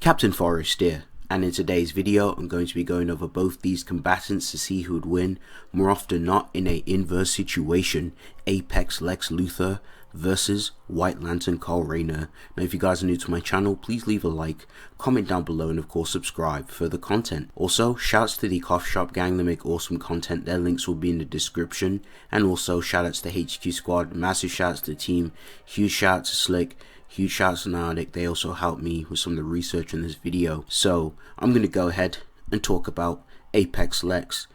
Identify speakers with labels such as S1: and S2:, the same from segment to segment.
S1: Captain Forrest here, and in today's video I'm going to be going over both these combatants to see who would win more often not in a inverse situation, Apex Lex Luthor versus White Lantern Carl Rayner. Now if you guys are new to my channel, please leave a like, comment down below, and of course subscribe for further content. Also, shouts to the Coffee Shop gang, they make awesome content, their links will be in the description. And also shoutouts to HQ Squad, massive shouts to the team, huge shouts to Slick, huge shouts to Nyotic. They also helped me with some of the research in this video. So I'm going to go ahead and talk about Apex Lex.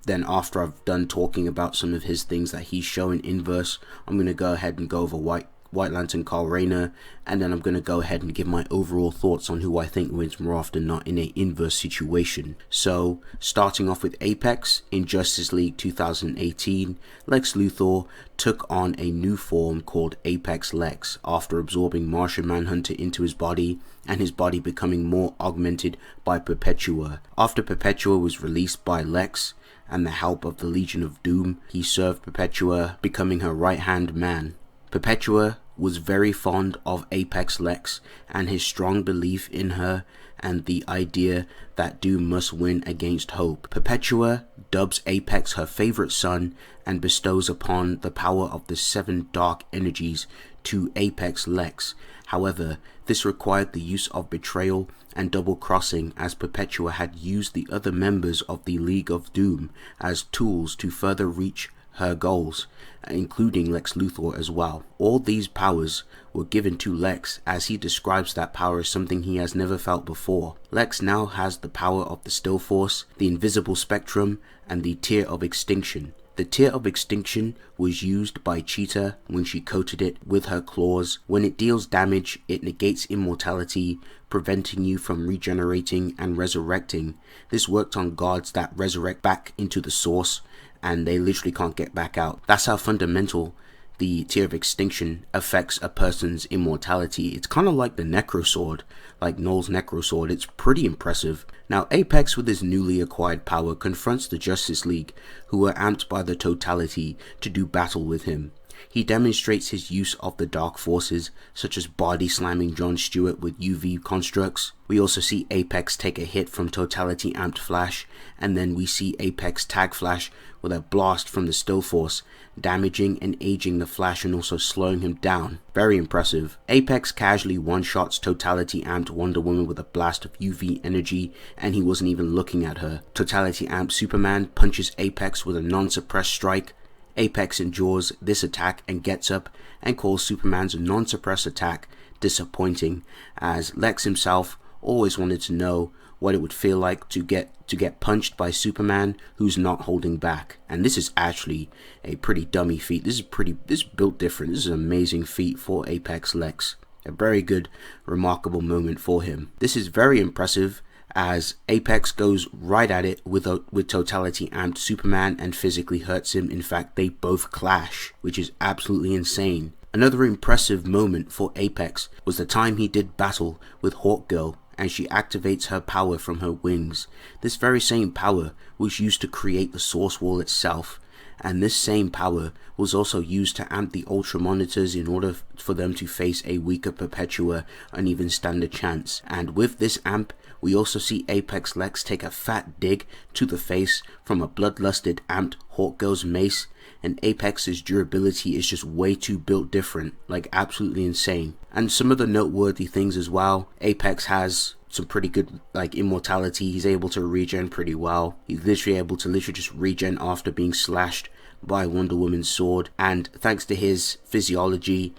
S1: Then after I've done talking about some of his things that he's showing inverse, I'm going to go ahead and go over White Lantern Carl Rayner, and then I'm going to go ahead and give my overall thoughts on who I think wins more often not in a inverse situation. So starting off with Apex, in Justice League 2018, Lex Luthor took on a new form called Apex Lex after absorbing Martian Manhunter into his body and his body becoming more augmented by Perpetua. After Perpetua was released by Lex and the help of the Legion of Doom, he served Perpetua, becoming her right-hand man. Perpetua was very fond of Apex Lex and his strong belief in her and the idea that Doom must win against Hope. Perpetua dubs Apex her favorite son and bestows upon the power of the 7 dark energies to Apex Lex. However, this required the use of betrayal and double-crossing, as Perpetua had used the other members of the League of Doom as tools to further reach her goals, including Lex Luthor as well. All these powers were given to Lex, as he describes that power as something he has never felt before. Lex now has the power of the Still Force, the Invisible Spectrum, and the Tear of Extinction. The Tear of Extinction was used by Cheetah when she coated it with her claws. When it deals damage, it negates immortality, preventing you from regenerating and resurrecting. This worked on gods that resurrect back into the source, and they literally can't get back out. That's how fundamental the Tear of Extinction affects a person's immortality. It's kind of like the Necro Sword, like Null's Necro Sword. It's pretty impressive. Now Apex, with his newly acquired power, confronts the Justice League, who are amped by the totality to do battle with him. He demonstrates his use of the dark forces, such as body slamming John Stewart with UV constructs. We also see Apex take a hit from Totality amped Flash, and then we see Apex tag Flash with a blast from the Still Force, damaging and aging the Flash and also slowing him down. Very impressive. Apex casually one-shots Totality amped Wonder Woman with a blast of UV energy, and he wasn't even looking at her. Totality amped Superman punches Apex with a non-suppressed strike. Apex endures this attack and gets up and calls Superman's non-suppressed attack disappointing, as Lex himself always wanted to know what it would feel like to get punched by Superman who's not holding back. And this is actually a pretty dummy feat. This is built different. This is an amazing feat for Apex Lex. A very good, remarkable moment for him. This is very impressive, as Apex goes right at it with Totality amped Superman and physically hurts him. In fact, they both clash, which is absolutely insane. Another impressive moment for Apex was the time he did battle with Hawkgirl, and she activates her power from her wings. This very same power was used to create the Source Wall itself, and this same power was also used to amp the Ultra Monitors in order for them to face a weaker Perpetua and even stand a chance. And with this amp, we also see Apex Lex take a fat dig to the face from a bloodlusted amped Hawkgirl's mace, and Apex's durability is just way too built different, like absolutely insane. And some of the noteworthy things as well, Apex has some pretty good like immortality. He's able to regen pretty well. He's literally able to just regen after being slashed by Wonder Woman's sword, and thanks to his physiology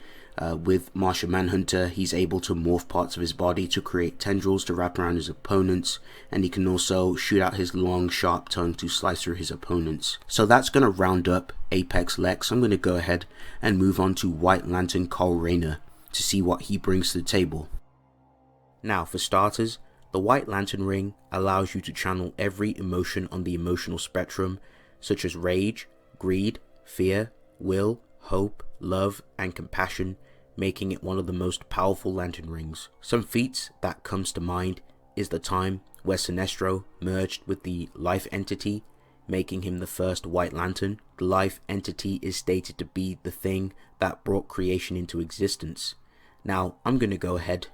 S1: with Martian Manhunter, he's able to morph parts of his body to create tendrils to wrap around his opponents, and he can also shoot out his long sharp tongue to slice through his opponents. So that's going to round up Apex Lex. I'm going to go ahead and move on to White Lantern Carl Rayner to see what he brings to the table. Now for starters, the White Lantern ring allows you to channel every emotion on the emotional spectrum, such as rage, greed, fear, will, hope, love, and compassion, making it one of the most powerful lantern rings. Some feats that comes to mind is the time where Sinestro merged with the Life Entity, making him the first White Lantern. The Life Entity is stated to be the thing that brought creation into existence. Now I'm going to go ahead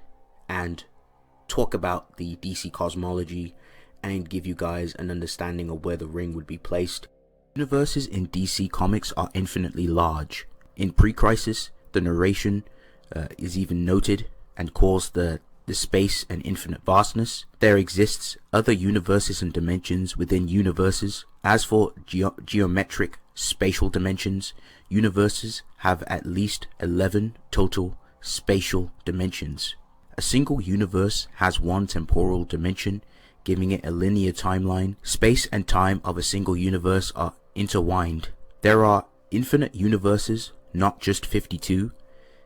S1: and talk about the DC cosmology and give you guys an understanding of where the ring would be placed. Universes in DC Comics are infinitely large. In Pre-Crisis, the narration is even noted and calls the space and infinite vastness. There exists other universes and dimensions within universes. As for geometric spatial dimensions, universes have at least 11 total spatial dimensions. A single universe has one temporal dimension, giving it a linear timeline. Space and time of a single universe are intertwined. There are infinite universes, not just 52.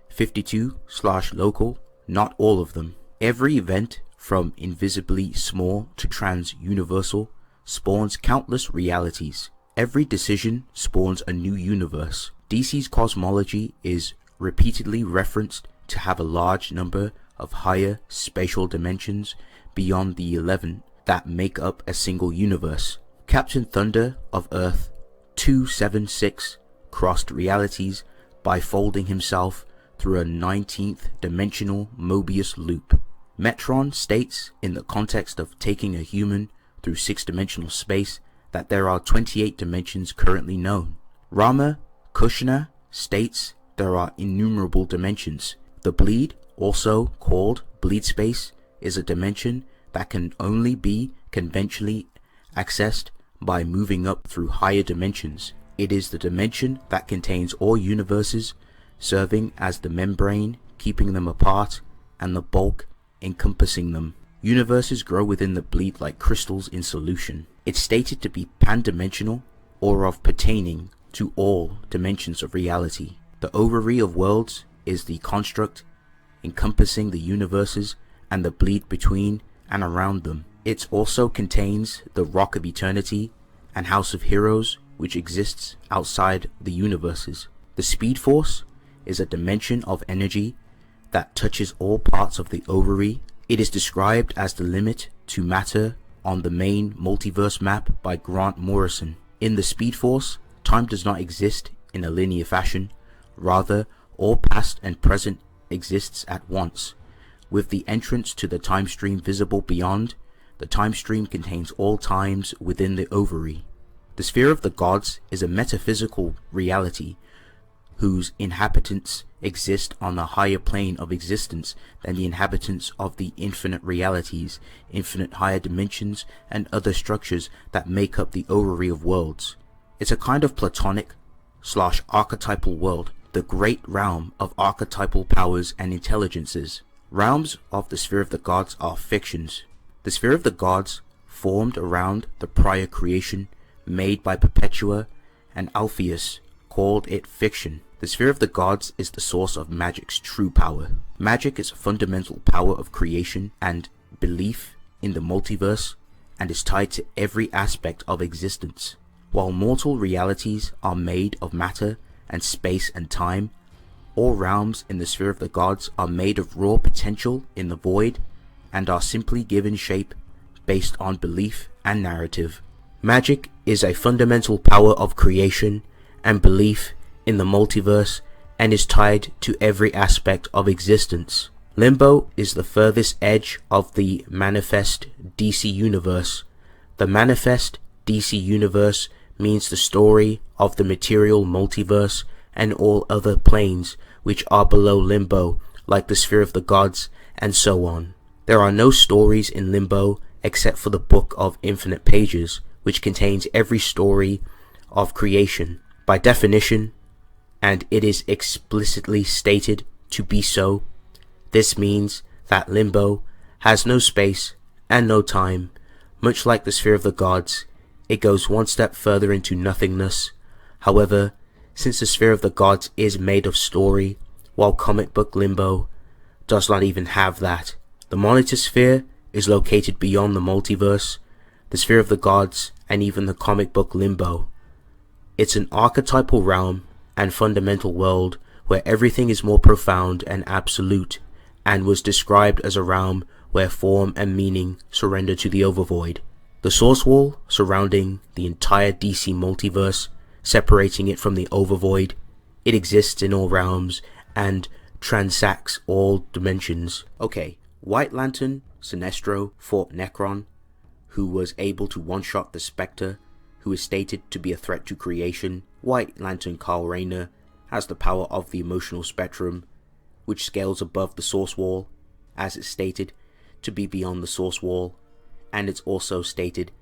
S1: 52/local, not all of them. Every event, from invisibly small to trans-universal, spawns countless realities. Every decision spawns a new universe. DC's cosmology is repeatedly referenced to have a large number of higher spatial dimensions beyond the 11 that make up a single universe. Captain Thunder of Earth 276 crossed realities by folding himself through a 19th dimensional Mobius loop. Metron states, in the context of taking a human through 6-dimensional space, that there are 28 dimensions currently known. Rama Kushner states there are innumerable dimensions. The bleed, also called bleed space, is a dimension that can only be conventionally accessed by moving up through higher dimensions. It is the dimension that contains all universes, serving as the membrane keeping them apart and the bulk encompassing them. Universes grow within the bleed like crystals in solution. It's stated to be pan-dimensional, or of pertaining to all dimensions of reality. The ovary of worlds is the construct encompassing the universes and the bleed between and around them. It also contains the Rock of Eternity and House of Heroes, which exists outside the universes. The Speed Force is a dimension of energy that touches all parts of the ovary. It is described as the limit to matter on the main multiverse map by Grant Morrison. In the Speed Force, time does not exist in a linear fashion. Rather, all past and present exists at once. With the entrance to the time stream visible beyond, the time stream contains all times within the ovary. The sphere of the gods is a metaphysical reality whose inhabitants exist on the higher plane of existence than the inhabitants of the infinite realities, infinite higher dimensions, and other structures that make up the ovary of worlds. It's a kind of platonic/archetypal world, the great realm of archetypal powers and intelligences. Realms of the sphere of the gods are fictions. The sphere of the gods formed around the prior creation made by Perpetua and Alpheus called it fiction. The sphere of the gods is the source of magic's true power. Magic is a fundamental power of creation and belief in the multiverse, and is tied to every aspect of existence. While mortal realities are made of matter and space and time, all realms in the sphere of the gods are made of raw potential in the void and are simply given shape based on belief and narrative. Magic is a fundamental power of creation and belief in the multiverse and is tied to every aspect of existence. Limbo is the furthest edge of the manifest DC universe. The manifest DC universe means the story of the material multiverse and all other planes which are below Limbo, like the sphere of the gods and so on. There are no stories in Limbo except for the Book of Infinite Pages, which contains every story of creation. By definition, and it is explicitly stated to be so, this means that Limbo has no space and no time. Much like the sphere of the gods, it goes one step further into nothingness. However, since the sphere of the gods is made of story, while comic book Limbo does not even have that. The Monitor Sphere is located beyond the multiverse, the sphere of the gods, and even the comic book Limbo. It's an archetypal realm and fundamental world where everything is more profound and absolute, and was described as a realm where form and meaning surrender to the overvoid. The source wall surrounding the entire DC multiverse, separating it from the overvoid, it exists in all realms and transacts all dimensions. Okay, White Lantern Sinestro fought Necron, who was able to one-shot the Spectre, who is stated to be a threat to creation. White Lantern Rayner has the power of the emotional spectrum, which scales above the source wall, as it's stated to be beyond the source wall, and it's also stated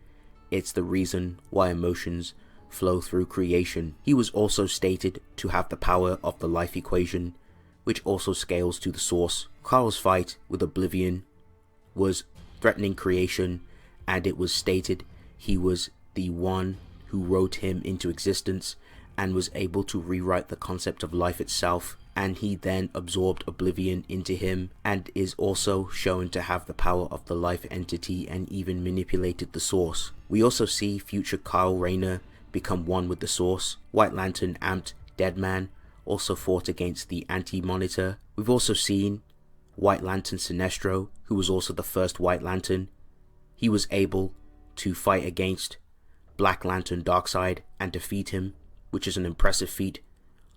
S1: it's the reason why emotions flow through creation. He was also stated to have the power of the life equation, which also scales to the source. Kyle's fight with Oblivion was threatening creation, and it was stated he was the one who wrote him into existence and was able to rewrite the concept of life itself, and he then absorbed Oblivion into him and is also shown to have the power of the life entity and even manipulated the source. We also see future Kyle Rayner become one with the source. White Lantern Amped Deadman also fought against the Anti-Monitor. We've also seen White Lantern Sinestro, who was also the first White Lantern. He was able to fight against Black Lantern Darkseid and defeat him, which is an impressive feat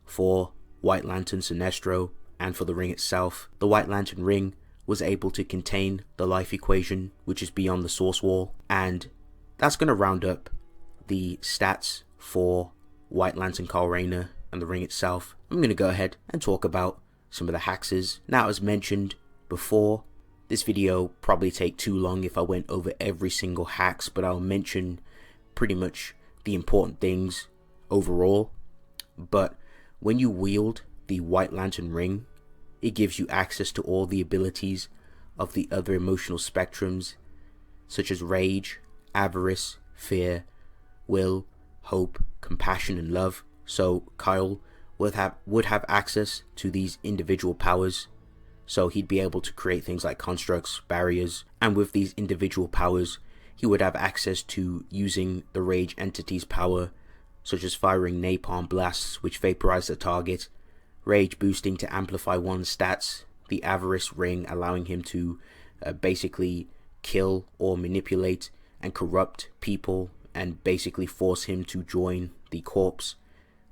S1: for White Lantern Sinestro and for the ring itself. The White Lantern ring was able to contain the life equation, which is beyond the source wall, and that's going to round up the stats for White Lantern Rayner and the ring itself. I'm going to go ahead and talk about some of the haxes. Now, as mentioned before, this video probably take too long if I went over every single hax, but I'll mention pretty much the important things overall. But when you wield the White Lantern ring, it gives you access to all the abilities of the other emotional spectrums, such as rage, avarice, fear, will, hope, compassion, and love. So Kyle would have access to these individual powers, so he'd be able to create things like constructs, barriers, and with these individual powers he would have access to using the rage entity's power, such as firing napalm blasts which vaporize the target, rage boosting to amplify one's stats, the avarice ring allowing him to basically kill or manipulate and corrupt people and basically force him to join the corpse.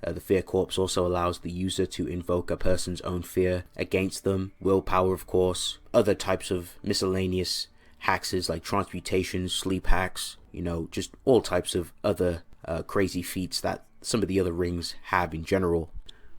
S1: The fear corpse also allows the user to invoke a person's own fear against them. Willpower, of course. Other types of miscellaneous haxes like transmutation, sleep hacks, just all types of other crazy feats that some of the other rings have in general.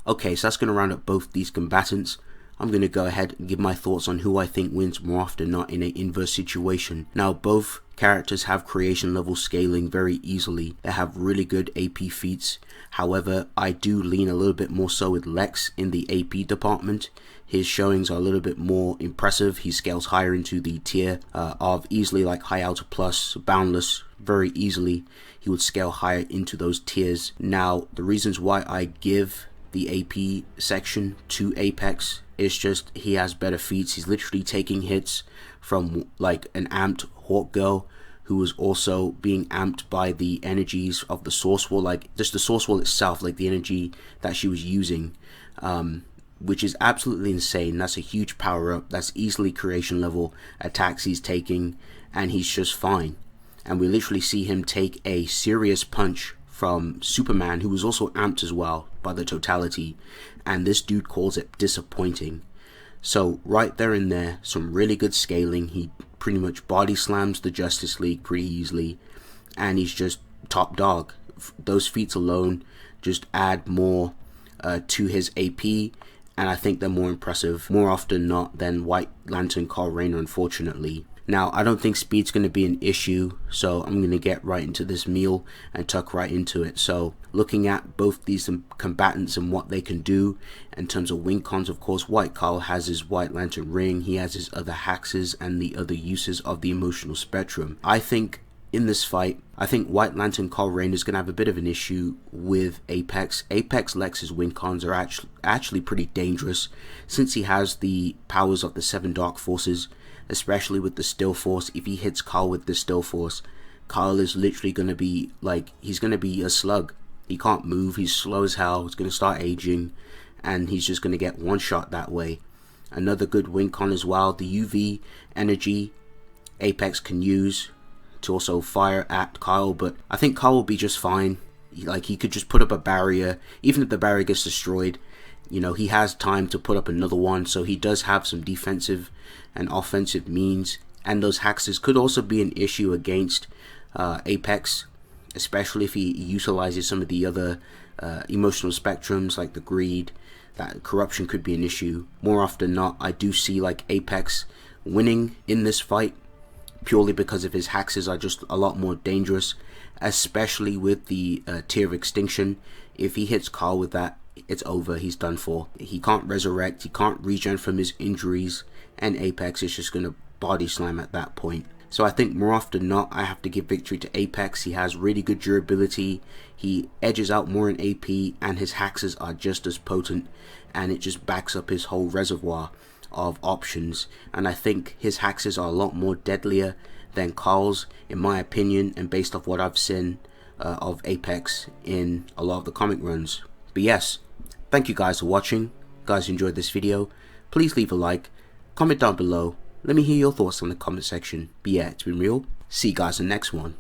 S1: Okay, so that's going to round up both these combatants. I'm going to go ahead and give my thoughts on who I think wins more often not in an inverse situation. Now, both characters have creation level scaling very easily. They have really good AP feats. However, I do lean a little bit more so with Lex in the AP department. His showings are a little bit more impressive. He scales higher into the tier of easily like High Alta Plus, Boundless, very easily. He would scale higher into those tiers. Now, the reasons why I give the AP section to Apex is just he has better feats. He's literally taking hits from like an amped Hawk Girl who was also being amped by the energies of the source wall, like just the source wall itself, like the energy that she was using, which is absolutely insane. That's a huge power up. That's easily creation level attacks he's taking, and he's just fine. And we literally see him take a serious punch from Superman, who was also amped as well by the totality, and this dude calls it disappointing. So right there and there, some really good scaling. He pretty much body slams the Justice League pretty easily, and he's just top dog. Those feats alone just add more to his AP, and I think they're more impressive more often not than White Lantern Rayner, unfortunately. Now, I don't think speed's going to be an issue, so I'm going to get right into this meal and tuck right into it. So, looking at both these combatants and what they can do in terms of win cons, of course, White Carl has his White Lantern ring, he has his other haxes and the other uses of the emotional spectrum. I think in this fight, White Lantern Rayner is going to have a bit of an issue with Apex. Apex Lex's win cons are actually pretty dangerous, since he has the powers of the 7 Dark Forces, especially with the Still Force. If he hits Carl with the Still Force, Carl is literally going to be like, he's going to be a slug. He can't move, he's slow as hell, he's going to start aging, and he's just going to get one shot that way. Another good win con as well, the UV energy Apex can use to also fire at Kyle, but I think Kyle will be just fine. He could just put up a barrier. Even if the barrier gets destroyed, You know, he has time to put up another one, so he does have some defensive and offensive means. And those hexes could also be an issue against Apex, especially if he utilizes some of the other emotional spectrums like the greed. That corruption could be an issue. More often than not, I do see like Apex winning in this fight, purely because of his hexes are just a lot more dangerous, especially with the Tear of Extinction. If he hits Carl with that, it's over, he's done for. He can't resurrect, he can't regen from his injuries, and Apex is just going to body slam at that point. So I think more often than not, I have to give victory to Apex. He has really good durability, he edges out more in AP, and his hexes are just as potent, and it just backs up his whole reservoir of options. And I think his hexes are a lot more deadlier than Carl's, in my opinion, and based off what I've seen of Apex in a lot of the comic runs. But yes, thank you guys for watching. If you guys enjoyed this video, please leave a like, comment down below, let me hear your thoughts in the comment section. But yeah, it's been real. See you guys in the next one.